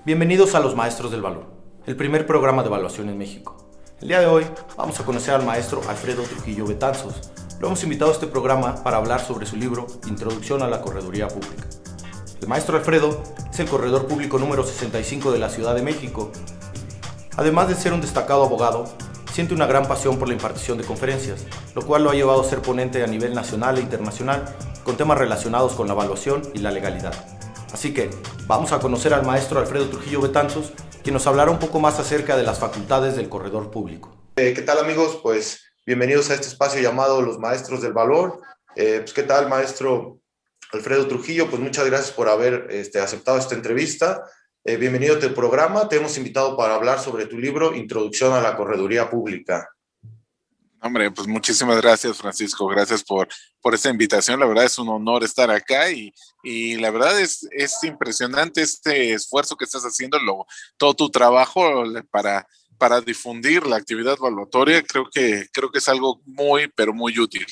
Bienvenidos a Los Maestros del Valor, el primer programa de evaluación en México. El día de hoy vamos a conocer al maestro Alfredo Trujillo Betanzos. Lo hemos invitado a este programa para hablar sobre su libro Introducción a la Correduría Pública. El maestro Alfredo es el corredor público número 65 de la Ciudad de México. Además de ser un destacado abogado, siente una gran pasión por la impartición de conferencias, lo cual lo ha llevado a ser ponente a nivel nacional e internacional con temas relacionados con la evaluación y la legalidad. Así que vamos a conocer al maestro Alfredo Trujillo Betanzos, quien nos hablará un poco más acerca de las facultades del corredor público. ¿Qué tal, amigos? Pues bienvenidos a este espacio llamado Los Maestros del Valor. ¿Qué tal, maestro Alfredo Trujillo? Pues muchas gracias por haber aceptado esta entrevista. Bienvenido a tu programa. Te hemos invitado para hablar sobre tu libro Introducción a la Correduría Pública. Hombre, pues muchísimas gracias, Francisco. Gracias por esta invitación. La verdad es un honor estar acá y la verdad es impresionante este esfuerzo que estás haciendo, todo tu trabajo para difundir la actividad evaluatoria. Creo que es algo muy, pero muy útil.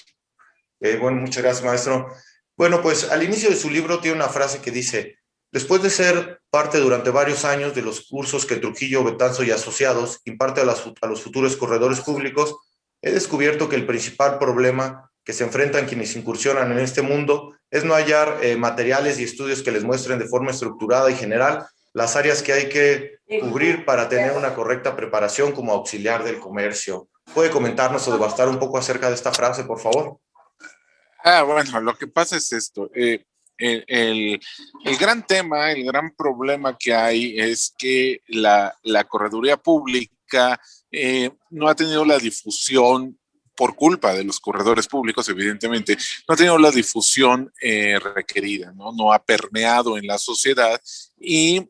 Bueno, muchas gracias, maestro. Bueno, pues al inicio de su libro tiene una frase que dice: después de ser parte durante varios años de los cursos que Trujillo, Betanzos y Asociados imparte a los futuros corredores públicos, he descubierto que el principal problema que se enfrentan quienes incursionan en este mundo es no hallar materiales y estudios que les muestren de forma estructurada y general las áreas que hay que cubrir para tener una correcta preparación como auxiliar del comercio. ¿Puede comentarnos o devastar un poco acerca de esta frase, por favor? Bueno, lo que pasa es esto. El gran tema, el gran problema que hay es que la correduría pública no ha tenido la difusión por culpa de los corredores públicos, evidentemente, no ha tenido la difusión requerida, ¿no? No ha permeado en la sociedad y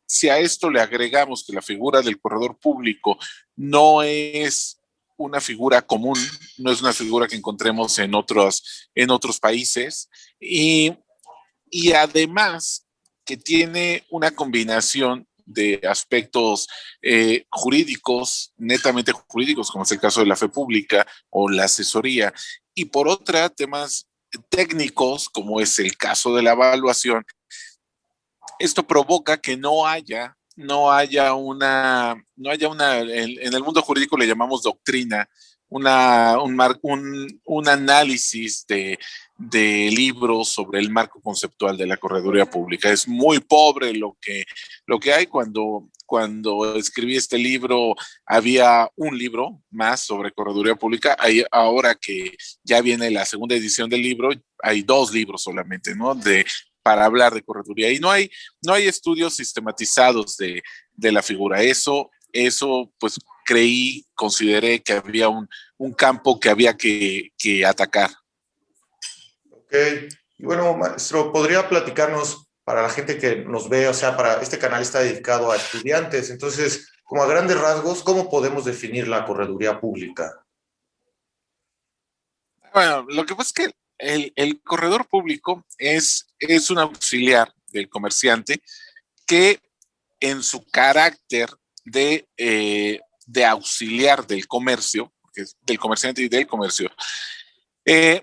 si a esto le agregamos que la figura del corredor público no es una figura común, no es una figura que encontremos en otros países y además que tiene una combinación de aspectos jurídicos, netamente jurídicos, como es el caso de la fe pública o la asesoría, y por otra, temas técnicos, como es el caso de la evaluación. Esto provoca que no haya en el mundo jurídico le llamamos doctrina, un análisis de libros sobre el marco conceptual de la correduría pública. Es muy pobre lo que hay. Cuando escribí este libro había un libro más sobre correduría pública. Ahora que ya viene la segunda edición del libro, hay 2 libros solamente, ¿no? Para hablar de correduría. Y no hay estudios sistematizados de la figura. Eso pues consideré que había un campo que había que atacar. Ok. Y bueno, maestro, ¿podría platicarnos para la gente que nos ve? O sea, para este canal está dedicado a estudiantes. Entonces, como a grandes rasgos, ¿cómo podemos definir la correduría pública? Bueno, lo que pasa es que el corredor público es un auxiliar del comerciante que en su carácter de auxiliar del comercio, del comerciante y del comercio, eh,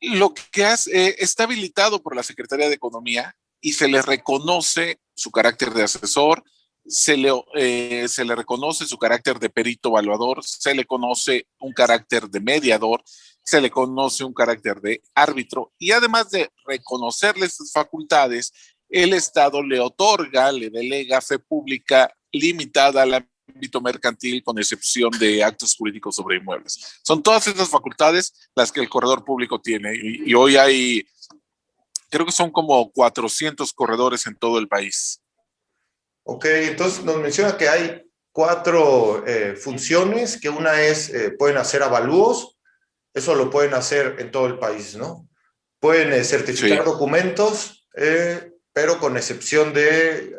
lo que está habilitado por la Secretaría de Economía y se le reconoce su carácter de asesor, se le reconoce su carácter de perito evaluador, se le conoce un carácter de mediador, se le conoce un carácter de árbitro y además de reconocerle sus facultades, el Estado le otorga, le delega fe pública limitada al ámbito mercantil con excepción de actos jurídicos sobre inmuebles. Son todas esas facultades las que el corredor público tiene y hoy hay, creo que son como 400 corredores en todo el país. Ok, entonces nos menciona que hay 4 funciones, que una es, pueden hacer avalúos, eso lo pueden hacer en todo el país, ¿no? Pueden certificar Sí. documentos, pero con excepción de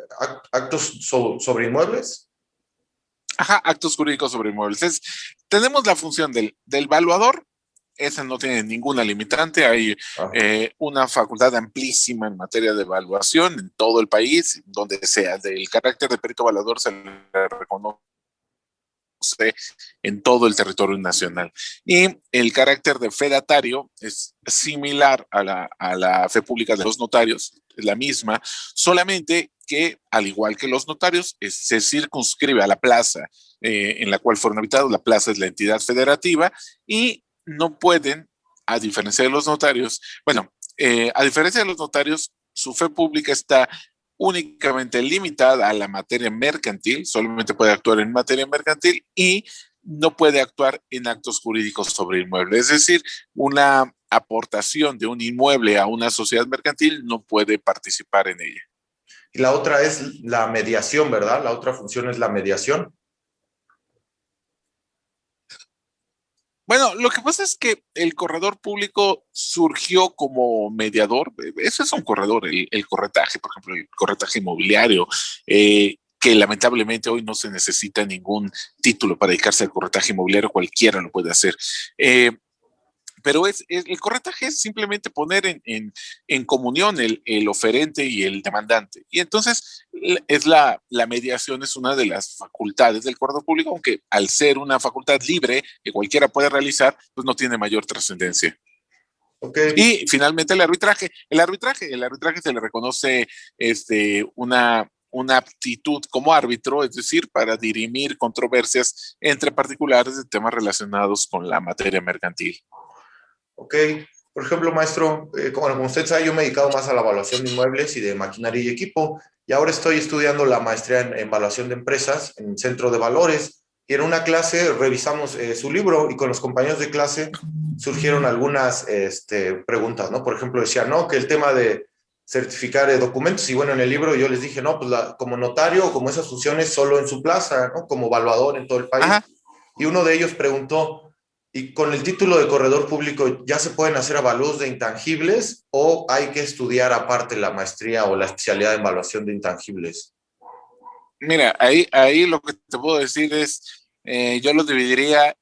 actos sobre inmuebles. Ajá, actos jurídicos sobre inmuebles. Tenemos la función del evaluador, esa no tiene ninguna limitante, hay una facultad amplísima en materia de evaluación en todo el país, donde sea, del carácter de perito evaluador se le reconoce en todo el territorio nacional. Y el carácter de fedatario es similar a la fe pública de los notarios, es la misma, solamente que, al igual que los notarios, se circunscribe a la plaza en la cual fueron habitados. La plaza es la entidad federativa y no pueden, a diferencia de los notarios, bueno, a diferencia de los notarios, su fe pública está únicamente limitada a la materia mercantil, solamente puede actuar en materia mercantil y no puede actuar en actos jurídicos sobre inmueble. Es decir, una aportación de un inmueble a una sociedad mercantil no puede participar en ella. Y la otra es la mediación, ¿verdad? La otra función es la mediación. Bueno, lo que pasa es que el corredor público surgió como mediador. Eso es un corredor, el corretaje, por ejemplo, el corretaje inmobiliario, que lamentablemente hoy no se necesita ningún título para dedicarse al corretaje inmobiliario, cualquiera lo puede hacer. Pero el corretaje es simplemente poner en comunión el oferente y el demandante. Y entonces la mediación es una de las facultades del corredor público, aunque al ser una facultad libre que cualquiera puede realizar, pues no tiene mayor trascendencia. Okay. Y finalmente el arbitraje se le reconoce una aptitud como árbitro, es decir, para dirimir controversias entre particulares de temas relacionados con la materia mercantil. Ok, por ejemplo, maestro, como usted sabe, yo me he dedicado más a la evaluación de inmuebles y de maquinaria y equipo, y ahora estoy estudiando la maestría en evaluación de empresas en Centro de Valores, y en una clase revisamos su libro, y con los compañeros de clase surgieron algunas preguntas, ¿no? Por ejemplo, decía, no, que el tema de certificar documentos, y bueno, en el libro yo les dije, no, pues como notario, como esas funciones solo en su plaza, ¿no? Como evaluador en todo el país. Ajá. Y uno de ellos preguntó, ¿y con el título de corredor público ya se pueden hacer avalúos de intangibles o hay que estudiar aparte la maestría o la especialidad de evaluación de intangibles? Mira, ahí lo que te puedo decir es, yo lo dividiría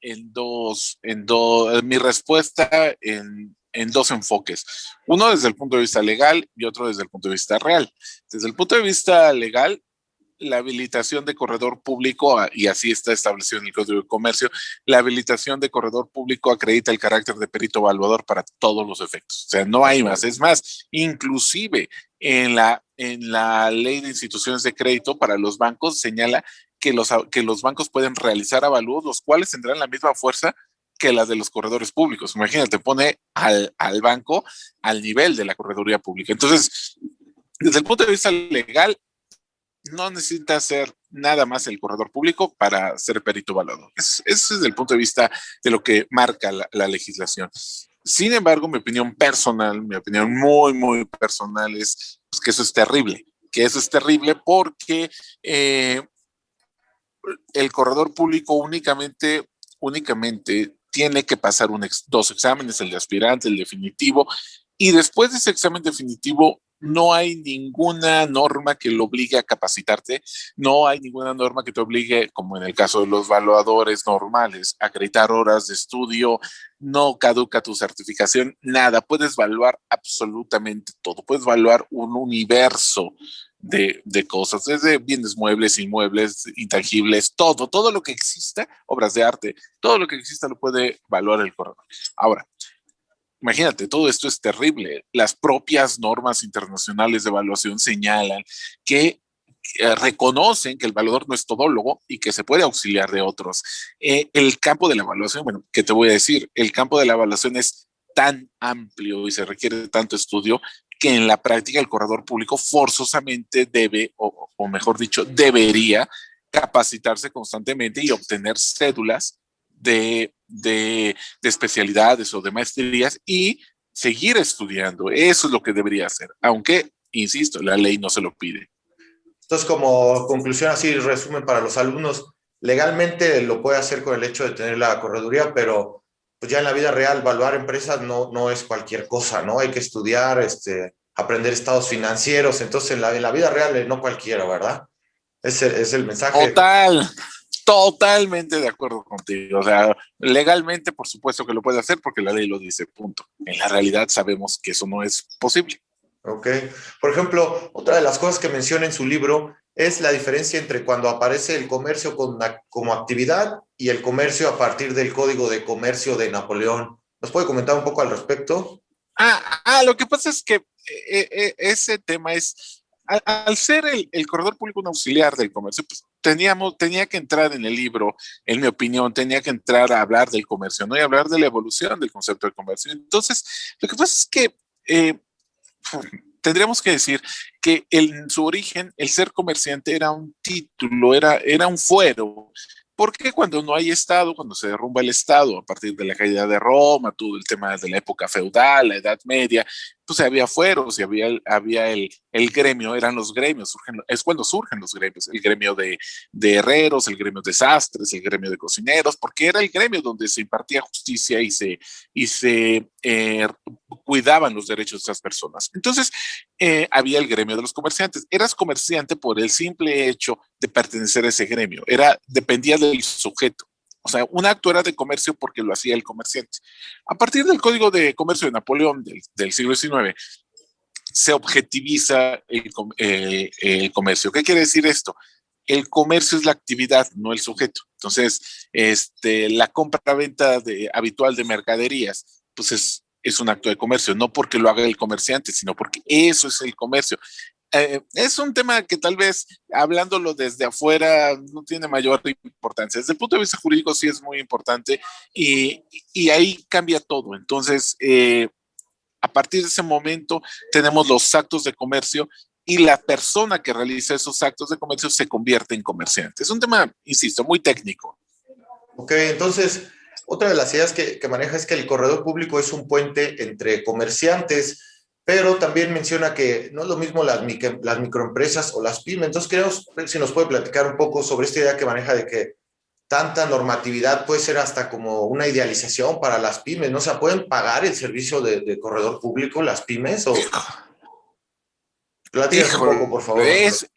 mi respuesta en dos enfoques. Uno desde el punto de vista legal y otro desde el punto de vista real. Desde el punto de vista legal, la habilitación de corredor público, y así está establecido en el Código de Comercio, la habilitación de corredor público acredita el carácter de perito evaluador para todos los efectos. O sea, no hay más. Es más, inclusive en la ley de instituciones de crédito para los bancos señala que los bancos pueden realizar avalúos, los cuales tendrán la misma fuerza que las de los corredores públicos. Imagínate, pone al banco al nivel de la correduría pública. Entonces, desde el punto de vista legal, no necesita ser nada más el corredor público para ser perito evaluador. Ese es el punto de vista de lo que marca la legislación. Sin embargo, mi opinión personal, mi opinión muy, muy personal es pues, que eso es terrible. Que eso es terrible porque el corredor público únicamente tiene que pasar dos exámenes, el de aspirante, el definitivo, y después de ese examen definitivo no hay ninguna norma que lo obligue a capacitarte, no hay ninguna norma que te obligue, como en el caso de los evaluadores normales, a acreditar horas de estudio, no caduca tu certificación, nada, puedes evaluar absolutamente todo, puedes evaluar un universo de cosas, desde bienes muebles, inmuebles, intangibles, todo lo que exista, obras de arte, todo lo que exista lo puede evaluar el corredor. Ahora, imagínate, todo esto es terrible. Las propias normas internacionales de evaluación señalan que reconocen que el evaluador no es todólogo y que se puede auxiliar de otros. El campo de la evaluación, bueno, ¿qué te voy a decir? El campo de la evaluación es tan amplio y se requiere tanto estudio que en la práctica el corredor público forzosamente debe, o mejor dicho, debería capacitarse constantemente y obtener cédulas de especialidades o de maestrías y seguir estudiando. Eso es lo que debería hacer, aunque, insisto, la ley no se lo pide. Entonces, como conclusión, así resumen para los alumnos, legalmente lo puede hacer con el hecho de tener la correduría, pero pues ya en la vida real, evaluar empresas no es cualquier cosa, ¿no? Hay que estudiar, aprender estados financieros, entonces en la vida real no cualquiera, ¿verdad? Ese es el mensaje. Totalmente de acuerdo contigo. O sea, legalmente, por supuesto que lo puede hacer porque la ley lo dice, punto. En la realidad sabemos que eso no es posible. Ok. Por ejemplo, otra de las cosas que menciona en su libro es la diferencia entre cuando aparece el comercio como actividad y el comercio a partir del Código de Comercio de Napoleón. ¿Nos puede comentar un poco al respecto? Lo que pasa es que ese tema es, al ser el corredor público un auxiliar del comercio, pues tenía que entrar en el libro, en mi opinión, tenía que entrar a hablar del comercio, ¿no? Y hablar de la evolución del concepto de comercio. Entonces, lo que pasa es que tendríamos que decir que en su origen el ser comerciante era un título, era un fuero. Porque cuando no hay Estado, cuando se derrumba el Estado a partir de la caída de Roma, todo el tema de la época feudal, la Edad Media, pues había fueros y había el gremio, eran los gremios, es cuando surgen los gremios, el gremio de herreros, el gremio de sastres, el gremio de cocineros, porque era el gremio donde se impartía justicia y se cuidaban los derechos de esas personas. Entonces, había el gremio de los comerciantes. Eras comerciante por el simple hecho de pertenecer a ese gremio. Dependía del sujeto. O sea, un acto era de comercio porque lo hacía el comerciante. A partir del Código de Comercio de Napoleón del siglo XIX, se objetiviza el comercio. ¿Qué quiere decir esto? El comercio es la actividad, no el sujeto. Entonces, la compra-venta habitual de mercaderías, pues es un acto de comercio, no porque lo haga el comerciante, sino porque eso es el comercio. Es un tema que tal vez hablándolo desde afuera no tiene mayor importancia. Desde el punto de vista jurídico sí es muy importante y ahí cambia todo. Entonces, a partir de ese momento tenemos los actos de comercio y la persona que realiza esos actos de comercio se convierte en comerciante. Es un tema, insisto, muy técnico. Ok, entonces, otra de las ideas que maneja es que el corredor público es un puente entre comerciantes, pero también menciona que no es lo mismo las microempresas o las pymes. Entonces, queremos ver si nos puede platicar un poco sobre esta idea que maneja de que tanta normatividad puede ser hasta como una idealización para las pymes, ¿no? O sea, ¿pueden pagar el servicio de corredor público las pymes? O platícanos un poco, por favor, maestro.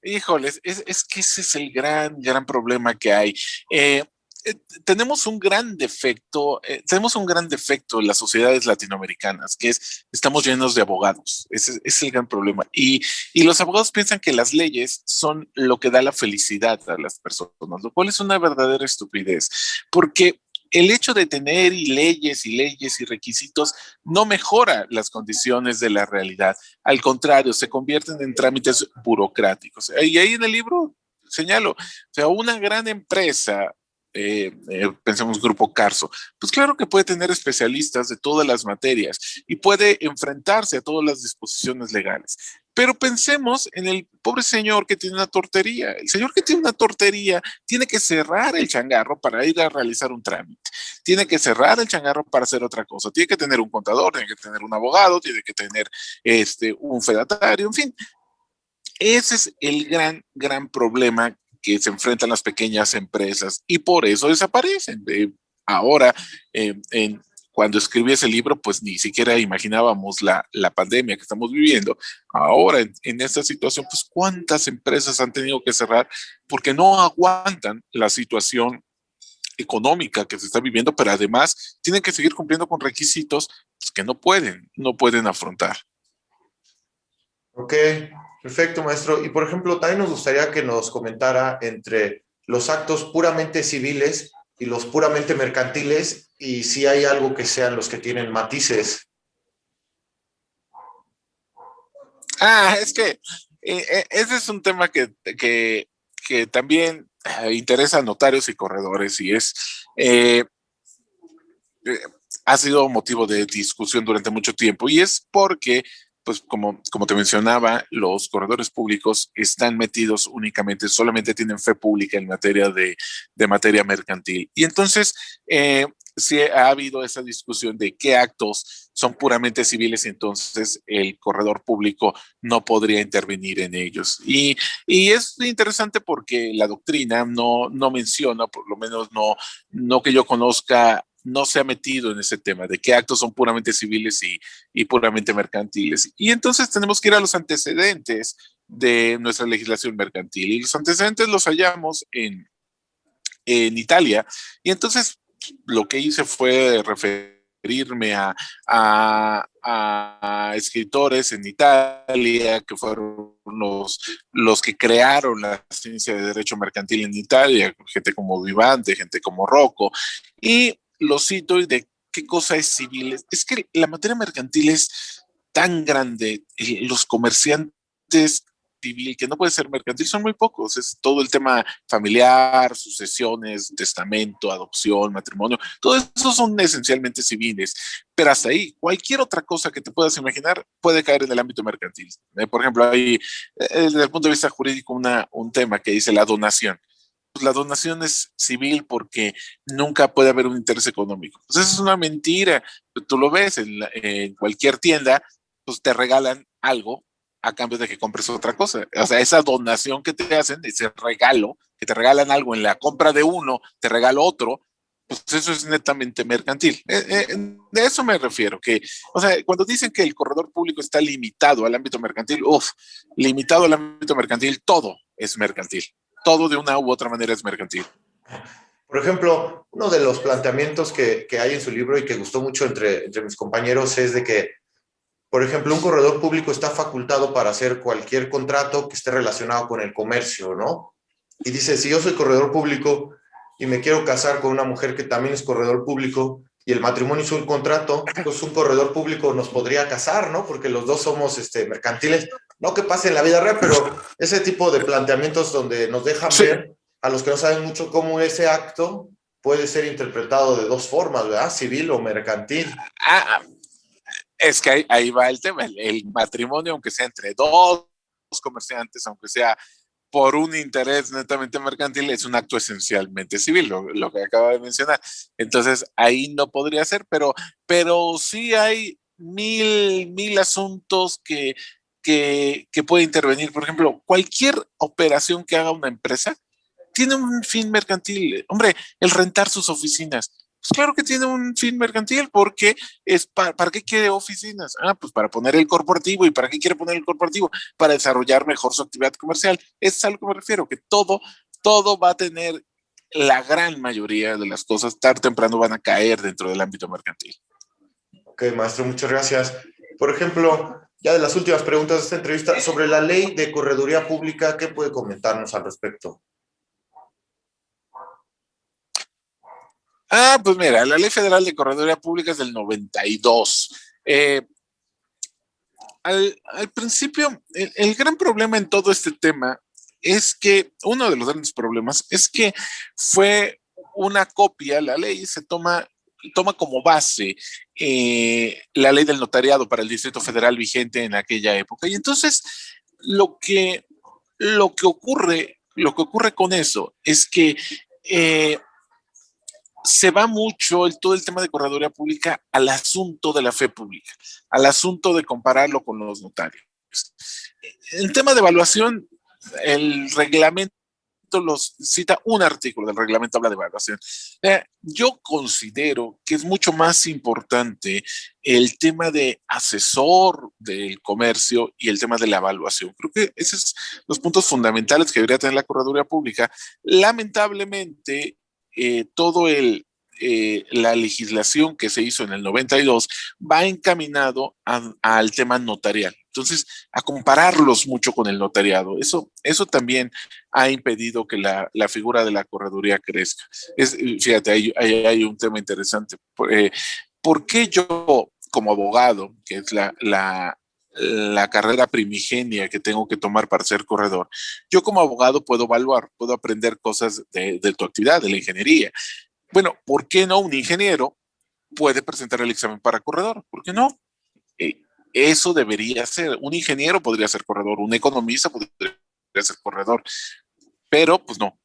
Híjoles, es que ese es el gran problema que hay. Eh, tenemos un gran defecto en las sociedades latinoamericanas, que estamos llenos de abogados. Ese es el gran problema. Y los abogados piensan que las leyes son lo que da la felicidad a las personas, lo cual es una verdadera estupidez, porque el hecho de tener y leyes y requisitos no mejora las condiciones de la realidad. Al contrario, se convierten en trámites burocráticos. Y ahí en el libro señalo, o sea, una gran empresa, pensemos Grupo Carso, pues claro que puede tener especialistas de todas las materias y puede enfrentarse a todas las disposiciones legales. Pero pensemos en el pobre señor que tiene una tortería. El señor que tiene una tortería tiene que cerrar el changarro para ir a realizar un trámite. Tiene que cerrar el changarro para hacer otra cosa. Tiene que tener un contador, tiene que tener un abogado, tiene que tener un fedatario, en fin. Ese es el gran problema que se enfrentan las pequeñas empresas y por eso desaparecen. Ahora, cuando escribí ese libro, pues ni siquiera imaginábamos la pandemia que estamos viviendo. Ahora, en esta situación, pues cuántas empresas han tenido que cerrar porque no aguantan la situación económica que se está viviendo, pero además tienen que seguir cumpliendo con requisitos pues, que no pueden afrontar. Ok, perfecto, maestro. Y por ejemplo, también nos gustaría que nos comentara entre los actos puramente civiles y los puramente mercantiles, y si hay algo que sean los que tienen matices. Es que ese es un tema que también interesa a notarios y corredores y ha sido motivo de discusión durante mucho tiempo y es porque, pues como te mencionaba, los corredores públicos están metidos solamente tienen fe pública en materia de materia mercantil. Y entonces, sí ha habido esa discusión de qué actos son puramente civiles y entonces el corredor público no podría intervenir en ellos. Y es interesante porque la doctrina no menciona, por lo menos no que yo conozca, no se ha metido en ese tema de qué actos son puramente civiles y puramente mercantiles. Y entonces tenemos que ir a los antecedentes de nuestra legislación mercantil. Y los antecedentes los hallamos en Italia. Y entonces lo que hice fue referirme a escritores en Italia que fueron los que crearon la ciencia de derecho mercantil en Italia, gente como Vivante, gente como Rocco, y los cito y qué cosa es civil. Es que la materia mercantil es tan grande, los comerciantes civil, que no puede ser mercantil, son muy pocos. Es todo el tema familiar, sucesiones, testamento, adopción, matrimonio, todo eso son esencialmente civiles. Pero hasta ahí, cualquier otra cosa que te puedas imaginar puede caer en el ámbito mercantil. Por ejemplo, hay desde el punto de vista jurídico un tema que dice la donación. Pues la donación es civil porque nunca puede haber un interés económico. Pues eso es una mentira. Tú lo ves en cualquier tienda, pues te regalan algo a cambio de que compres otra cosa. O sea, esa donación que te hacen, ese regalo, que te regalan algo en la compra de uno, te regalo otro, pues eso es netamente mercantil. De eso me refiero, que, o sea, cuando dicen que el corredor público está limitado al ámbito mercantil, limitado al ámbito mercantil, todo es mercantil. Todo de una u otra manera es mercantil. Por ejemplo, uno de los planteamientos que hay en su libro y que gustó mucho entre mis compañeros es de que, por ejemplo, un corredor público está facultado para hacer cualquier contrato que esté relacionado con el comercio, ¿no? Y dice, si yo soy corredor público y me quiero casar con una mujer que también es corredor público y el matrimonio es un contrato, pues un corredor público nos podría casar, ¿no? Porque los dos somos mercantiles. No que pase en la vida real, pero ese tipo de planteamientos donde nos dejan Sí. ver a los que no saben mucho cómo ese acto puede ser interpretado de dos formas, ¿verdad? Civil o mercantil. Es que ahí va el tema. El matrimonio, aunque sea entre dos comerciantes, aunque sea por un interés netamente mercantil, es un acto esencialmente civil, lo que acabo de mencionar. Entonces, ahí no podría ser, pero sí hay mil asuntos que puede intervenir. Por ejemplo, cualquier operación que haga una empresa tiene un fin mercantil. Hombre, el rentar sus oficinas. Pues claro que tiene un fin mercantil porque es ¿para qué quiere oficinas? Pues para poner el corporativo. ¿Y para qué quiere poner el corporativo? Para desarrollar mejor su actividad comercial. Eso es a lo que me refiero, que todo va a tener, la gran mayoría de las cosas, tarde o temprano van a caer dentro del ámbito mercantil. Ok, maestro, muchas gracias. Por ejemplo, ya de las últimas preguntas de esta entrevista, sobre la ley de correduría pública, ¿qué puede comentarnos al respecto? Pues mira, la Ley Federal de Correduría Pública es del 92. Al principio, el gran problema en todo este tema es que, uno de los grandes problemas es que fue una copia. La ley toma como base la ley del notariado para el Distrito Federal vigente en aquella época. Y entonces lo que, lo que ocurre con eso es que se va mucho todo el tema de correduría pública al asunto de la fe pública, al asunto de compararlo con los notarios. El tema de evaluación, el reglamento los cita, un artículo del reglamento habla de evaluación. Yo considero que es mucho más importante el tema de asesor del comercio y el tema de la evaluación. Creo que esos son los puntos fundamentales que debería tener la correduría pública. Lamentablemente, la legislación que se hizo en el 92 va encaminado al tema notarial. Entonces, a compararlos mucho con el notariado. Eso también ha impedido que la figura de la correduría crezca. Fíjate, hay un tema interesante. ¿Por qué yo, como abogado, que es la carrera primigenia que tengo que tomar para ser corredor, yo como abogado puedo evaluar, puedo aprender cosas de tu actividad, de la ingeniería? Bueno, ¿por qué no un ingeniero puede presentar el examen para corredor? ¿Por qué no? Eso debería ser. Un ingeniero podría ser corredor, un economista podría ser corredor, pero pues no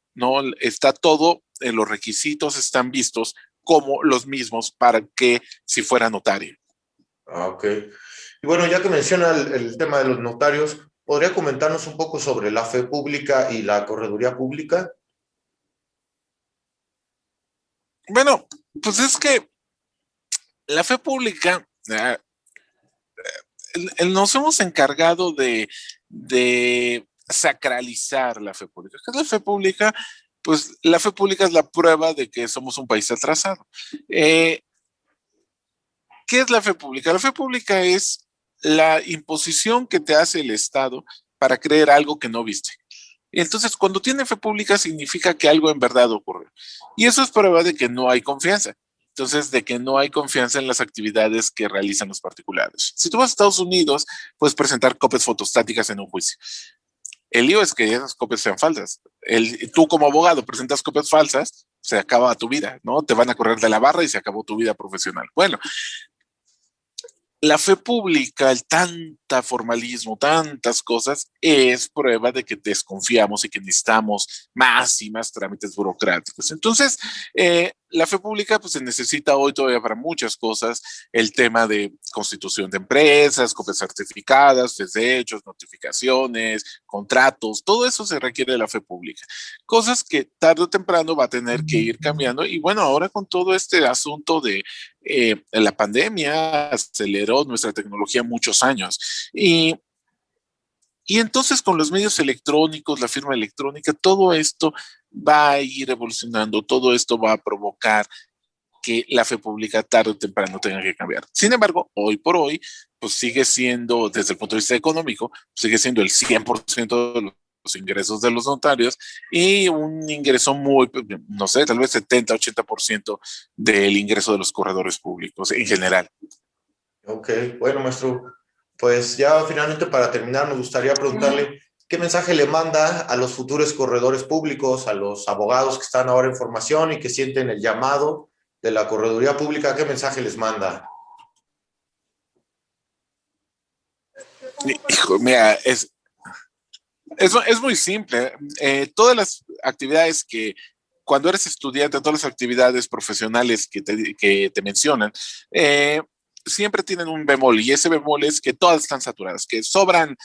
está todo, los requisitos están vistos como los mismos para que si fuera notario. Ok. Y bueno, ya que menciona el tema de los notarios, ¿podría comentarnos un poco sobre la fe pública y la correduría pública? Bueno, pues es que la fe pública, nos hemos encargado de sacralizar la fe pública. ¿Qué es la fe pública? Pues la fe pública es la prueba de que somos un país atrasado. ¿Qué es la fe pública? La fe pública es la imposición que te hace el Estado para creer algo que no viste. Entonces, cuando tiene fe pública significa que algo en verdad ocurre. Y eso es prueba de que no hay confianza. Entonces, de que no hay confianza en las actividades que realizan los particulares. Si tú vas a Estados Unidos, puedes presentar copias fotostáticas en un juicio. El lío es que esas copias sean falsas. Tú como abogado presentas copias falsas, se acaba tu vida, ¿no? Te van a correr de la barra y se acabó tu vida profesional. Bueno, la fe pública, el tanta formalismo, tantas cosas, es prueba de que desconfiamos y que necesitamos más y más trámites burocráticos. Entonces, la fe pública pues, se necesita hoy todavía para muchas cosas. El tema de constitución de empresas, copias certificadas, desechos, notificaciones, contratos, todo eso se requiere de la fe pública. Cosas que tarde o temprano va a tener que ir cambiando. Y bueno, ahora con todo este asunto de la pandemia aceleró nuestra tecnología muchos años. Y entonces con los medios electrónicos, la firma electrónica, todo esto va a ir evolucionando, todo esto va a provocar que la fe pública tarde o temprano tenga que cambiar. Sin embargo, hoy por hoy, pues sigue siendo, desde el punto de vista económico, sigue siendo el 100% de los ingresos de los notarios y un ingreso muy, no sé, tal vez 70-80% del ingreso de los corredores públicos en general. Ok, bueno, maestro, pues ya finalmente para terminar me gustaría preguntarle qué mensaje le manda a los futuros corredores públicos, a los abogados que están ahora en formación y que sienten el llamado de la correduría pública, ¿qué mensaje les manda? Hijo, mira, es muy simple. Todas las actividades que, cuando eres estudiante, todas las actividades profesionales que te mencionan, siempre tienen un bemol, y ese bemol es que todas están saturadas, que sobran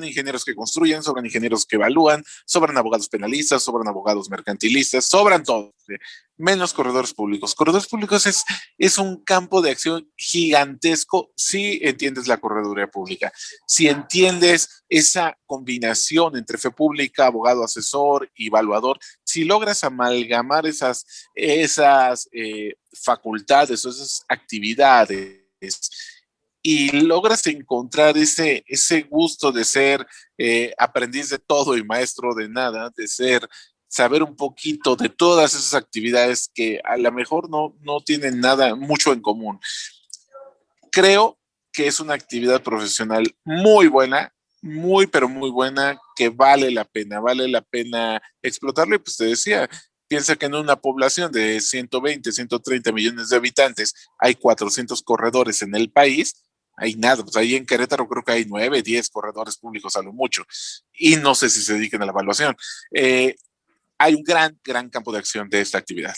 ingenieros que construyen, sobran ingenieros que evalúan, sobran abogados penalistas, sobran abogados mercantilistas, sobran todos, menos corredores públicos. Corredores públicos es un campo de acción gigantesco si entiendes la correduría pública, si entiendes esa combinación entre fe pública, abogado asesor y evaluador, si logras amalgamar esas facultades o esas actividades y logras encontrar ese gusto de ser aprendiz de todo y maestro de nada, de saber un poquito de todas esas actividades que a lo mejor no tienen nada mucho en común. Creo que es una actividad profesional muy buena, muy pero muy buena, que vale la pena explotarlo. Y pues te decía, piensa que en una población de 120, 130 millones de habitantes hay 400 corredores en el país. Hay nada, pues ahí en Querétaro creo que hay 9, 10 corredores públicos a lo mucho. Y no sé si se dediquen a la evaluación. Hay un gran campo de acción de esta actividad.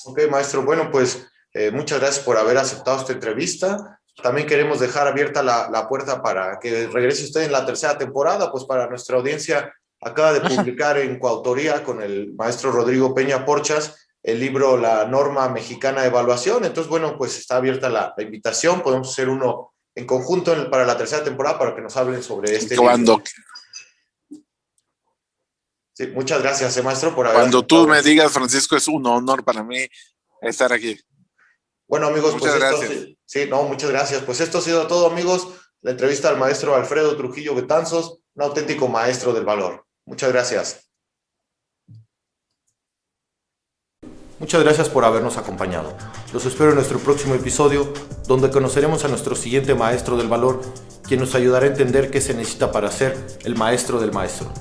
Ok, maestro. Bueno, pues muchas gracias por haber aceptado esta entrevista. También queremos dejar abierta la puerta para que regrese usted en la tercera temporada, pues para nuestra audiencia. Acaba de publicar en coautoría con el maestro Rodrigo Peña Porchas el libro La Norma Mexicana de Evaluación. Entonces, bueno, pues está abierta la invitación. Podemos hacer uno en conjunto para la tercera temporada para que nos hablen sobre este libro. Sí, muchas gracias, maestro, por haber Cuando tú me digas, Francisco, es un honor para mí estar aquí. Bueno, amigos, muchas gracias. Muchas gracias. Pues esto ha sido todo, amigos. La entrevista al maestro Alfredo Trujillo Betanzos, un auténtico maestro del valor. Muchas gracias. Muchas gracias por habernos acompañado. Los espero en nuestro próximo episodio, donde conoceremos a nuestro siguiente maestro del valor, quien nos ayudará a entender qué se necesita para ser el maestro del maestro.